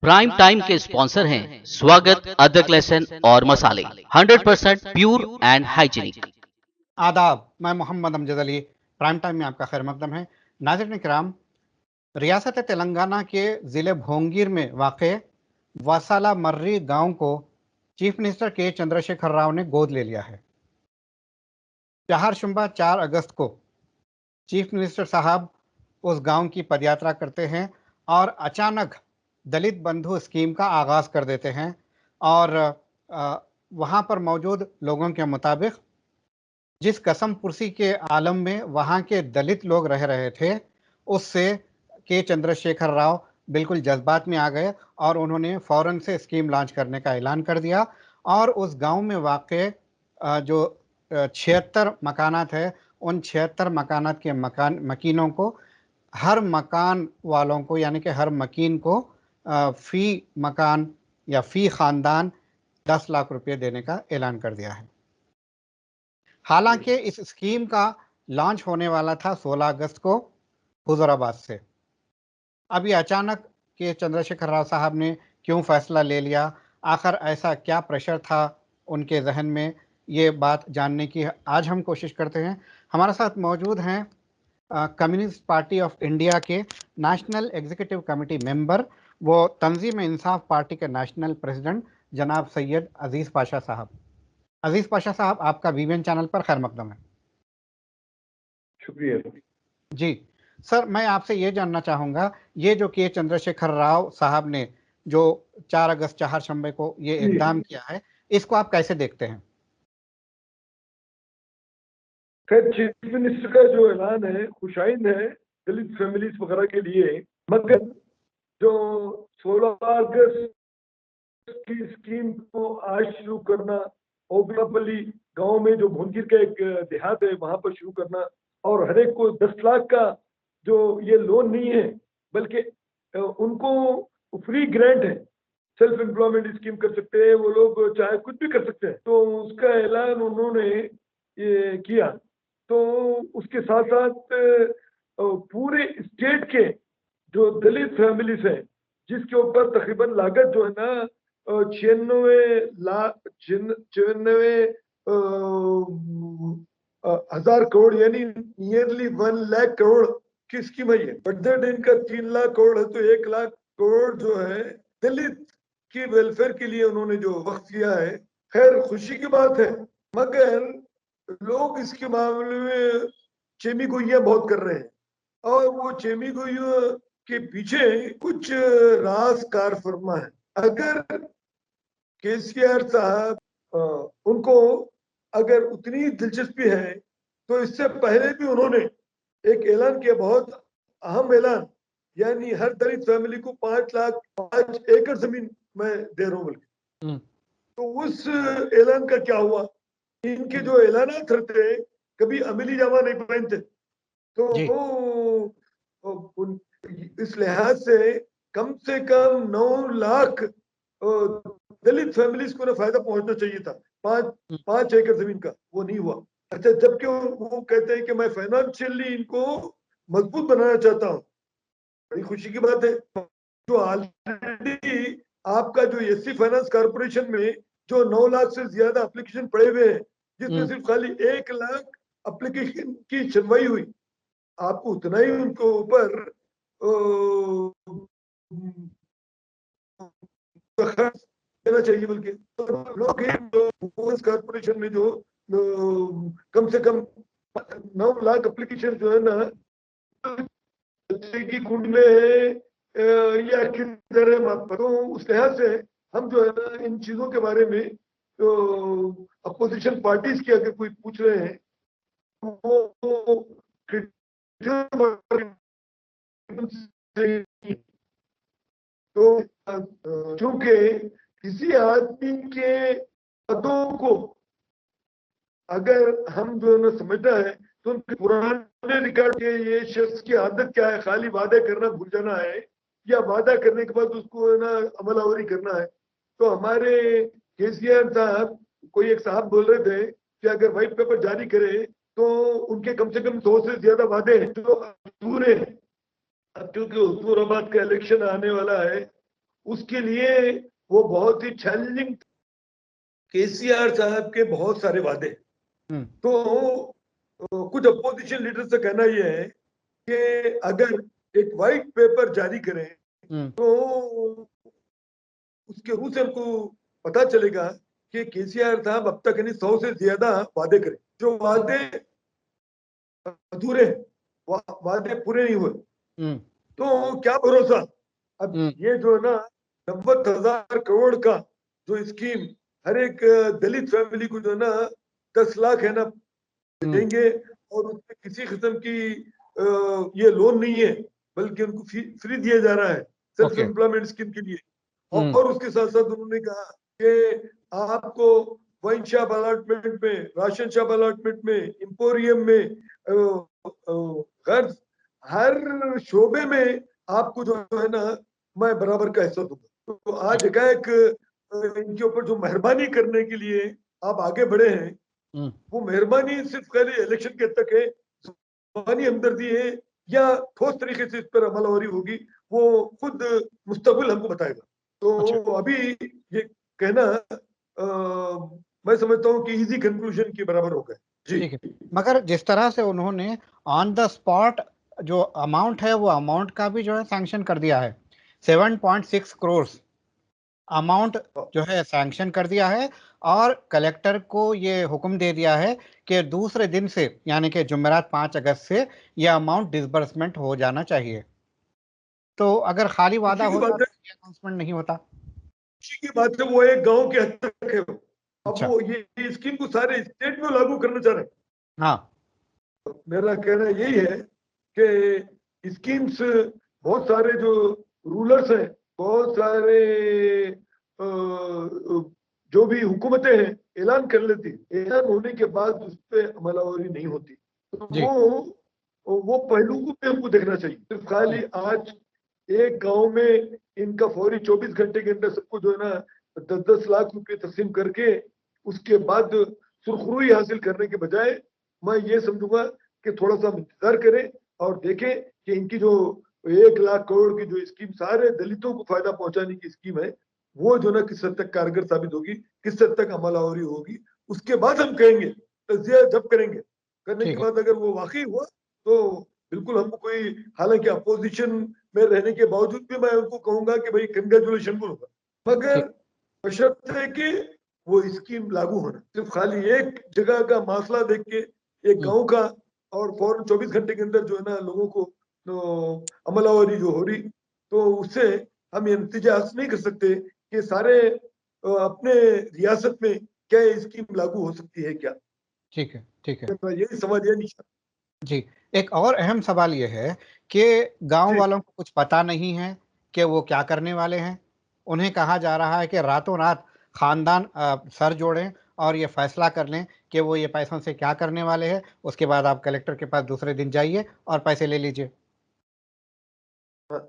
Prime time के sponsor हैं स्वागत, अदरक, लहसुन और मसाले, 100% प्योर एंड हाइजीनिक। आदाब, मैं मोहम्मद अमजद अली। प्राइम टाइम में आपका खैर मकदम है। नाज़रीन किराम, रियासत तेलंगाना के ज़िले भोंगीर में वाक़ वसाला मर्री गांव को चीफ मिनिस्टर के चंद्रशेखर राव ने गोद ले लिया है। चारशंबा 4 अगस्त को चीफ मिनिस्टर साहब उस गांव की पदयात्रा करते हैं और अचानक दलित बंधु स्कीम का आगाज़ कर देते हैं और वहाँ पर मौजूद लोगों के मुताबिक जिस कसम पुरसी के आलम में वहाँ के दलित लोग रह रहे थे, उससे के चंद्रशेखर राव बिल्कुल जज्बात में आ गए और उन्होंने फ़ौरन से स्कीम लॉन्च करने का ऐलान कर दिया और उस गांव में वाक़ जो 76 मकानात है, उन 76 मकानात के मकीनों को हर मकान वालों को यानी कि हर मकीन को फ़ी मकान या फ़ी ख़ानदान 10 लाख रुपए देने का ऐलान कर दिया है। हालांकि इस स्कीम का लॉन्च होने वाला था 16 अगस्त को हुजूराबाद से। अभी अचानक के चंद्रशेखर राव साहब ने क्यों फैसला ले लिया, आखिर ऐसा क्या प्रेशर था उनके जहन में, ये बात जानने की आज हम कोशिश करते हैं। हमारे साथ मौजूद हैं कम्युनिस्ट पार्टी ऑफ इंडिया के नेशनल एग्जीक्यूटिव कमेटी मेंबर, वो तंजीम इंसाफ पार्टी के नेशनल प्रेसिडेंट जनाब सैयद अजीज़ पाशा साहब। अजीज़ पाशा साहब, आपका वीवीएन चैनल पर खैर मकदम है। शुक्रिया जी सर, मैं आपसे ये जानना चाहूँगा, ये जो के चंद्रशेखर राव साहब ने जो 4 अगस्त चारशंबे को ये इक़दाम किया है, इसको आप कैसे देखते हैं? खैर, चीफ मिनिस्टर का जो ऐलान है खुशाइन है दलित फैमिलीज वगैरह के लिए, मगर जो 16 अगस्त की स्कीम को आज शुरू करना, ओबलापल्ली गांव में जो भुंजीर का एक देहात है वहां पर शुरू करना और हर एक को 10 लाख का जो ये लोन नहीं है बल्कि उनको फ्री ग्रांट है, सेल्फ एम्प्लॉयमेंट स्कीम कर सकते हैं वो लोग, चाहे कुछ भी कर सकते हैं, तो उसका ऐलान उन्होंने ये किया। तो उसके साथ साथ पूरे स्टेट के जो दलित फैमिलीज हैं जिसके ऊपर तकरीबन लागत जो है ना 96 हजार करोड़ यानी नियरली 1 लाख करोड़ की स्कीम है। ये बजट इनका 3 लाख करोड़ है, तो 1 लाख करोड़ जो है दलित की वेलफेयर के लिए उन्होंने जो वक्त किया है, खैर खुशी की बात है। मगर लोग इसके मामले में चेमी गोइयां बहुत कर रहे हैं और वो चेमी गोइयों के पीछे कुछ राज कार फरमा है। अगर केसीआर साहब उनको अगर उतनी दिलचस्पी है तो इससे पहले भी उन्होंने एक ऐलान किया, बहुत अहम ऐलान, यानी हर दलित फैमिली को 5 एकड़ जमीन मैं दे रहा हूँ बल्कि। तो उस ऐलान का क्या हुआ? इनके जो ऐलानात रहते हैं कभी अमली जामा नहीं पहनते, तो इस लिहाज से कम 9 लाख दलित फैमिलीज को ना फायदा पहुंचना चाहिए था। 5 एकड़ जमीन का वो नहीं हुआ। अच्छा, जबकि वो कहते हैं कि मैं फाइनेंशियली इनको मजबूत बनाना चाहता हूँ, बड़ी खुशी की बात है। जो ऑलरेडी आपका जो एससी फाइनेंस कॉर्पोरेशन में जो 9 लाख से ज्यादा एप्लीकेशन पड़े हुए हैं, जिसमें सिर्फ खाली 1 लाख एप्लीकेशन की सुनवाई हुई, आपको उतना ही उनको ऊपर देना चाहिए। बल्कि लोग कॉर्पोरेशन में जो कम से कम 9 लाख एप्लीकेशन जो है ना की कुंड में है या किधर है, तो उस लिहाज से हम जो है ना इन चीजों के बारे में तो अपोजिशन पार्टीज की अगर कोई पूछ रहे हैं वो तो चूंकि किसी आदमी के पदों को अगर हम जो है ना समझना है तो उनके पुराने रिकॉर्ड के ये शख्स की आदत क्या है, खाली वादे करना भूल जाना है या वादा करने के बाद उसको है ना अमलावरी करना है। तो हमारे केसीआर साहब, कोई एक साहब बोल रहे थे कि अगर व्हाइट पेपर जारी करे तो उनके कम से कम 2 से ज्यादा वादे हैं जो अधूरे हैं। अब क्योंकि हुजूराबाद का इलेक्शन आने वाला है उसके लिए वो बहुत ही चैलेंजिंग। केसीआर साहब के बहुत सारे वादे, हम्म, तो कुछ अपोजिशन लीडर से कहना यह है कि अगर एक व्हाइट पेपर जारी करें हम्म, तो उसके रूप से हमको पता चलेगा कि केसीआर साहब अब तक यानी 100 से ज्यादा वादे करे, जो वादे अधूरे, वादे पूरे नहीं हुए। हम्म, तो क्या भरोसा। अब हम्म, ये जो है ना 90,000 करोड़ का जो स्कीम हर एक दलित फैमिली को जो है ना 10 लाख है ना हम्म, देंगे, और उसमें किसी किस्म की ये लोन नहीं है, बल्कि उनको फ्री दिया जा रहा है सेल्फ ओके, एम्प्लॉयमेंट स्कीम के लिए। हम्म, और उसके साथ साथ उन्होंने कहा कि आपको वाइन शॉप अलॉटमेंट में, राशन शॉप अलॉटमेंट में, एम्पोरियम में, गर्ल्स, हर शोबे में आपको जो है ना मैं बराबर का हिस्सा दूंगा। तो आज एकाएक इनके ऊपर जो मेहरबानी करने के लिए आप आगे बढ़े हैं, हम्म, वो मेहरबानी सिर्फ खाली इलेक्शन के तक है, जुबानी हमदर्दी है या ठोस तरीके से इस पर अमलवारी होगी, वो खुद मुस्तकबिल हमको बताएगा। अच्छा, तो अभी ये कहना मैं समझता हूँ कि इजी कंक्लूजन के बराबर हो गए। जी। ठीक है। मगर जिस तरह से उन्होंने ऑन द स्पॉट जो अमाउंट है वो अमाउंट का भी जो है सैंक्शन कर दिया है, 7.6 करोड़ अमाउंट जो है सैंक्शन कर दिया है, और कलेक्टर को ये हुक्म दे दिया है कि दूसरे दिन से यानी कि जुमेरात 5 अगस्त से ये अमाउंट डिसबर्समेंट हो जाना चाहिए। तो अगर खाली वादा खुशी की होता बात है, तो ये अनाउंसमेंट नहीं होता। खुशी की बात है, वो एक गांव के हद तक है वो। अब अच्छा, वो ये स्कीम को सारे स्टेट में लागू करना चाह रहे हैं। हाँ, मेरा कहना यही है कि स्कीम्स बहुत सारे जो रूलर्स हैं, बहुत सारे जो भी हुकूमतें हैं ऐलान कर लेती, ऐलान होने के बाद उस पर अमलावरी नहीं होती। तो जी, वो पहलू को भी हमको देखना चाहिए। सिर्फ खाली आज एक गांव में इनका फौरी 24 घंटे के अंदर सबको जो है ना 10-10 लाख रुपए तकसीम करके उसके बाद सुरखरुई हासिल करने के बजाय, मैं ये समझूंगा कि थोड़ा सा हम इंतजार करें और देखें कि इनकी जो 1 लाख करोड़ की जो स्कीम सारे दलितों को फायदा पहुंचाने की स्कीम है, वो जो ना किस हद तक कारगर साबित होगी, किस हद तक अमलावरी होगी, उसके बाद हम कहेंगे। तजिया जब करेंगे, करने के ठीक है, बाद अगर वो वाकई हुआ तो बिल्कुल हमको कोई, हालांकि अपोजिशन में रहने के बावजूद भी मैं उनको कहूंगा कि भाई कंग्रेचुलेशन बोलूंगा, मगर ठीक, बशर्ते है कि वो स्कीम लागू होना। सिर्फ खाली एक जगह का मसला देख के, एक हम्म, गांव का, और फौरन 24 घंटे के अंदर जो है ना लोगों को तो अमलावरी जो हो रही, तो उससे हम ये नतीजा हासिल नहीं कर सकते कि सारे अपने रियासत में क्या ये स्कीम लागू हो सकती है क्या। ठीक है, ठीक है, तो यही सवाल है निशा। जी। एक और अहम सवाल यह है कि गांव जी। वालों को कुछ पता नहीं है कि वो क्या करने वाले हैं। उन्हें कहा जा रहा है कि रातों रात खानदान सर जोड़ें और ये फैसला कर लें कि वो ये पैसों से क्या करने वाले हैं, उसके बाद आप कलेक्टर के पास दूसरे दिन जाइए और पैसे ले लीजिए। हाँ।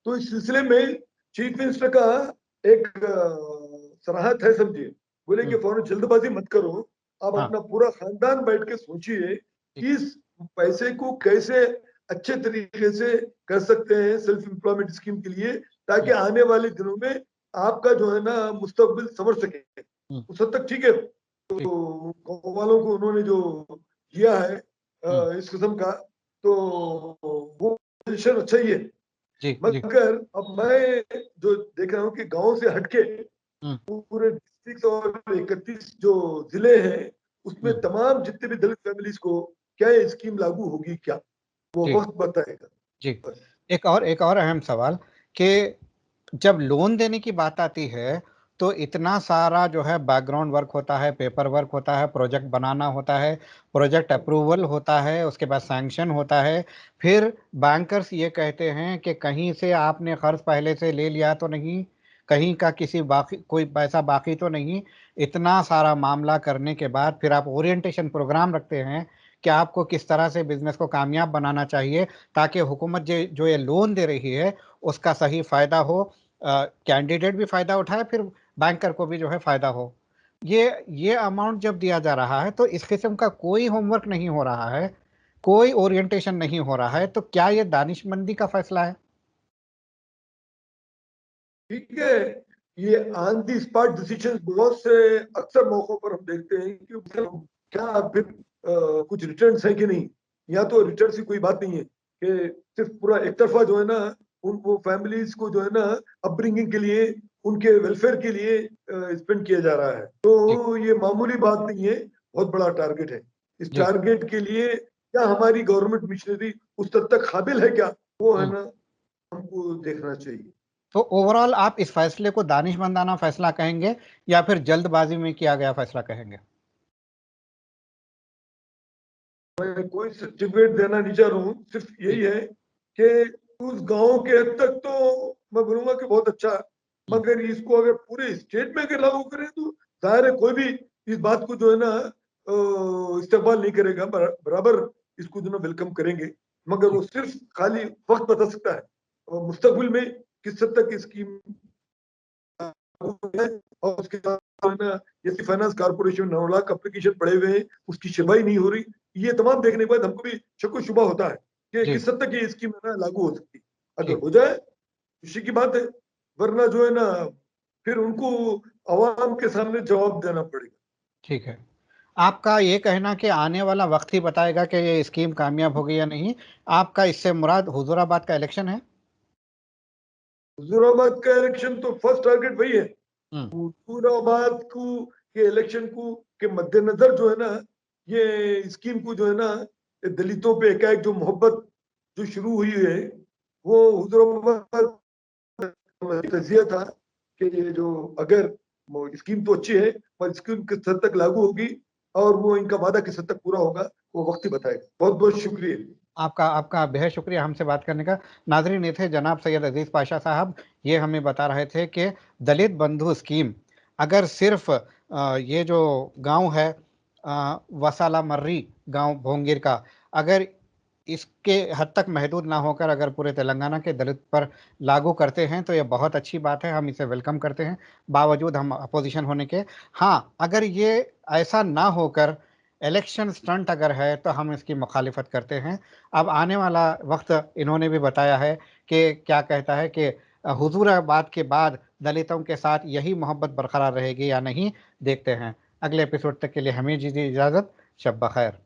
तो इस सिलसिले में चीफ मिनिस्टर का एक सराहत है, समझिए। बोले कि हम्म, फौरन जल्दबाजी मत करो, आप हाँ, अपना पूरा खानदान बैठ के सोचिए ठीक, कि इस पैसे को कैसे अच्छे तरीके से कर सकते हैं सेल्फ एम्प्लॉयमेंट स्कीम के लिए, ताकि हम्म, आने वाले दिनों में आपका जो है ना मुस्तकबिल संवर सके। हम्म, उस हद तक ठीक है। ठीक, तो गाँव वालों को उन्होंने जो किया है हम्म, इस किस्म का, तो वो पोजीशन अच्छा ही है। जी, जी, मगर अब मैं जो देख रहा हूँ कि गांव से हटके हम्म, पूरे डिस्ट्रिक्ट और 31 जो जिले हैं, उसमें हम्म, तमाम जितने भी दलित फैमिलीज को क्या ये स्कीम लागू होगी क्या, वो जी, वक्त बताएगा। जी। बस। एक और अहम सवाल कि जब लोन देने की बात आती है तो इतना सारा जो है बैकग्राउंड वर्क होता है, पेपर वर्क होता है, प्रोजेक्ट बनाना होता है, प्रोजेक्ट अप्रूवल होता है, उसके बाद सैंक्शन होता है। फिर बैंकर्स ये कहते हैं कि कहीं से आपने कर्ज पहले से ले लिया तो नहीं, कहीं का किसी बाकी कोई पैसा बाकी तो नहीं। इतना सारा मामला करने के बाद फिर आप ओरिएंटेशन प्रोग्राम रखते हैं कि आपको किस तरह से बिजनेस को कामयाब बनाना चाहिए ताकि हुकूमत जो ये लोन दे रही है उसका सही फायदा हो, कैंडिडेट भी फायदा उठाए, फिर बैंकर को भी जो है फायदा हो। ये अमाउंट जब दिया जा रहा है तो इस किस्म का कोई होमवर्क नहीं हो रहा है, कोई ओरिएंटेशन नहीं हो रहा है, तो क्या ये दानिशमंदी का फैसला है? ठीक है, ये ऑन दी स्पॉट डिसीजन बहुत से अक्सर मौकों पर हम देखते हैं कि क्या फिर कुछ रिटर्न्स है कि नहीं, या तो रिटर्न की कोई बात नहीं है कि सिर्फ पूरा एक तरफा जो है ना उनको फैमिलीज को जो है ना अपब्रिंगिंग के लिए उनके वेलफेयर के लिए स्पेंड किया जा रहा है। तो ये मामूली बात नहीं है, बहुत बड़ा टारगेट है। इस जी। टारगेट के लिए क्या हमारी गवर्नमेंट मिशनरी उस तक काबिल है क्या, वो है ना हमको देखना चाहिए। तो ओवरऑल आप इस फैसले को दानिशमंदाना फैसला कहेंगे या फिर जल्दबाजी में किया गया फैसला कहेंगे? मैं कोई सर्टिफिकेट देना नहीं चाह रहा हूँ, सिर्फ यही है कि उस गांव के हद तक तो मैं बोलूंगा कि बहुत अच्छा है, मगर इसको अगर पूरे स्टेट में अगर लागू करें तो जाहिर है कोई भी इस बात को जो है ना इस्तेमाल नहीं करेगा, बराबर इसको जो है वेलकम करेंगे, मगर वो सिर्फ खाली वक्त बता सकता है और मुस्तकबिल में किस हद तक स्कीम है। और उसके साथ जो है ना जैसे फाइनेंस कारपोरेशन 9 लाख एप्लीकेशन पड़े हुए हैं, उसकी शिवाई नहीं हो रही, ये तमाम देखने के बाद हमको भी शक शुबा होता है कि जी। किस हद तक ये स्कीम है ना लागू हो सकती है। अगर ठीक। हो जाए खुशी की बात है, वरना जो है ना फिर उनको आवाम के सामने जवाब देना पड़ेगा। ठीक है। आपका ये कहना कि आने वाला वक्त ही बताएगा कि ये स्कीम कामयाब होगी या नहीं, आपका इससे मुराद हुजूराबाद का इलेक्शन है? हुजूराबाद का इलेक्शन तो फर्स्ट टारगेट वही है। हम्म। हुजूराबाद को के इलेक्शन को के मद्देनजर जो है ना ये स्कीम को जो है ना दलितों पे एकाएक जो मोहब्बत जो शुरू हुई है, वो हुजूराबाद तजिया था कि ये जो अगर स्कीम तो अच्छी है पर स्कीम किस हद तक लागू होगी और वो इनका वादा किस हद तक पूरा होगा वो वक्त ही बताएगा। बहुत बहुत शुक्रिया। आपका आपका बेहद शुक्रिया हमसे बात करने का। नाज़रीन, ये थे जनाब सैयद अजीज़ पाशा साहब। ये हमें बता रहे थे कि दलित बंधु स्कीम अगर सिर्फ ये जो गांव है वसाला मर्री गांव भोंगिर का, अगर इसके हद तक महदूद ना होकर अगर पूरे तेलंगाना के दलित पर लागू करते हैं तो ये बहुत अच्छी बात है, हम इसे वेलकम करते हैं बावजूद हम अपोजिशन होने के। हाँ, अगर ये ऐसा ना होकर इलेक्शन स्टंट अगर है तो हम इसकी मुखालिफत करते हैं। अब आने वाला वक्त इन्होंने भी बताया है कि क्या कहता है कि हुजूराबाद के बाद दलितों के साथ यही मोहब्बत बरकरार रहेगी या नहीं, देखते हैं। अगले एपिसोड तक के लिए हमें दीजिए इजाज़त। शब बखैर।